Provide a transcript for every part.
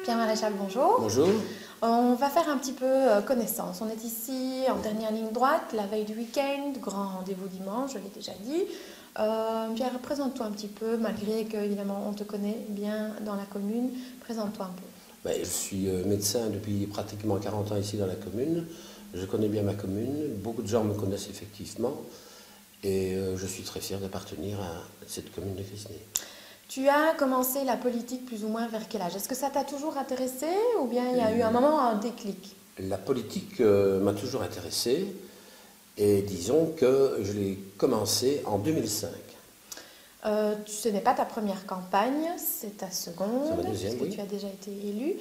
Pierre Maréchal, bonjour. Bonjour. On va faire un petit peu connaissance. On est ici en dernière ligne droite, la veille du week-end, grand rendez-vous dimanche, je l'ai déjà dit. Pierre, présente-toi un petit peu, malgré qu'évidemment on te connaît bien dans la commune. Présente-toi un peu. Je suis médecin depuis pratiquement 40 ans ici dans la commune. Je connais bien ma commune. Beaucoup de gens me connaissent effectivement. Et je suis très fier d'appartenir à cette commune de Crisny. Tu as commencé la politique plus ou moins vers quel âge? Est-ce que ça t'a toujours intéressé ou bien il y a eu un moment, un déclic? La politique m'a toujours intéressé. Et disons que je l'ai commencé en 2005. Ce n'est pas ta première campagne, c'est ta seconde, C'est ma deuxième, puisque oui. tu as déjà été élu.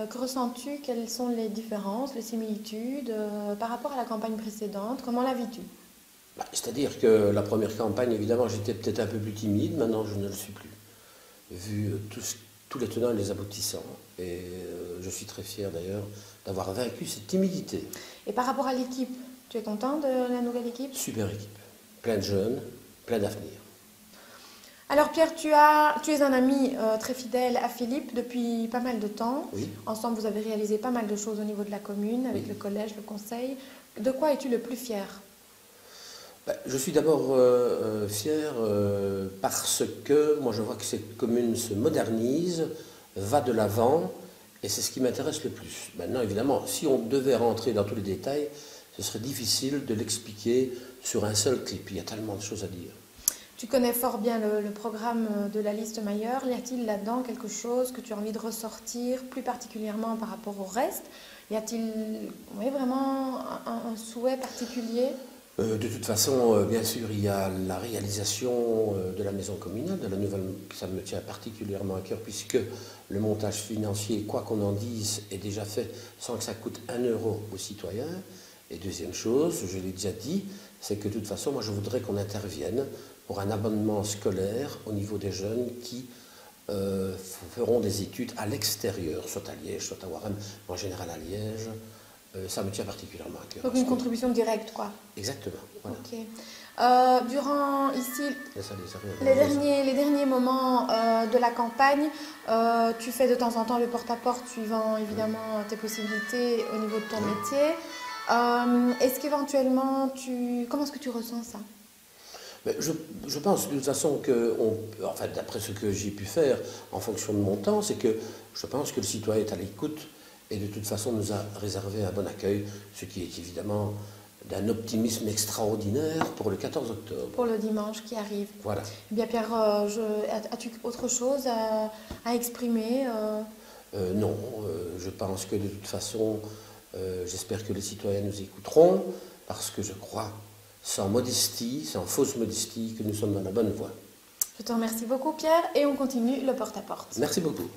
Que ressens-tu? Quelles sont les différences, les similitudes par rapport à la campagne précédente? Comment la vis-tu? C'est-à-dire que la première campagne, évidemment, j'étais peut-être un peu plus timide. Maintenant, je ne le suis plus. Vu tous les tenants et les aboutissants. Et je suis très fier d'ailleurs d'avoir vaincu cette timidité. Et par rapport à l'équipe, tu es content de la nouvelle équipe? Super équipe. Plein de jeunes, plein d'avenir. Alors Pierre, tu es un ami très fidèle à Philippe depuis pas mal de temps. Oui. Ensemble, vous avez réalisé pas mal de choses au niveau de la commune, avec Oui. le collège, le conseil. De quoi es-tu le plus fier? Je suis d'abord fier parce que moi je vois que cette commune se modernise, va de l'avant, et c'est ce qui m'intéresse le plus. Maintenant, évidemment, si on devait rentrer dans tous les détails, ce serait difficile de l'expliquer sur un seul clip. Il y a tellement de choses à dire. Tu connais fort bien le programme de la liste Mailleur. Y a-t-il là-dedans quelque chose que tu as envie de ressortir, plus particulièrement par rapport au reste? Y a-t-il vraiment un souhait particulier? De toute façon, bien sûr, il y a la réalisation de la maison communale, de la nouvelle, ça me tient particulièrement à cœur, puisque le montage financier, quoi qu'on en dise, est déjà fait sans que ça coûte 1 euro aux citoyens. Et deuxième chose, je l'ai déjà dit, c'est que de toute façon, moi je voudrais qu'on intervienne pour un abonnement scolaire au niveau des jeunes qui feront des études à l'extérieur, soit à Liège, soit à Waremme, en général à Liège. Ça me tient particulièrement à cœur. Donc une contribution directe, quoi. Exactement, voilà. Ok. Durant ici les derniers moments de la campagne, tu fais de temps en temps le porte-à-porte suivant évidemment tes possibilités au niveau de ton métier. Est-ce qu'éventuellement, comment est-ce que tu ressens ça? Je pense de toute façon que, enfin, d'après ce que j'ai pu faire en fonction de mon temps, c'est que je pense que le citoyen est à l'écoute et de toute façon nous a réservé un bon accueil, ce qui est évidemment d'un optimisme extraordinaire pour le 14 octobre. Pour le dimanche qui arrive. Voilà. Eh bien Pierre, as-tu autre chose à exprimer Non, je pense que de toute façon, j'espère que les citoyens nous écouteront, parce que je crois, sans modestie, sans fausse modestie, que nous sommes dans la bonne voie. Je te remercie beaucoup Pierre et on continue le porte-à-porte. Merci beaucoup.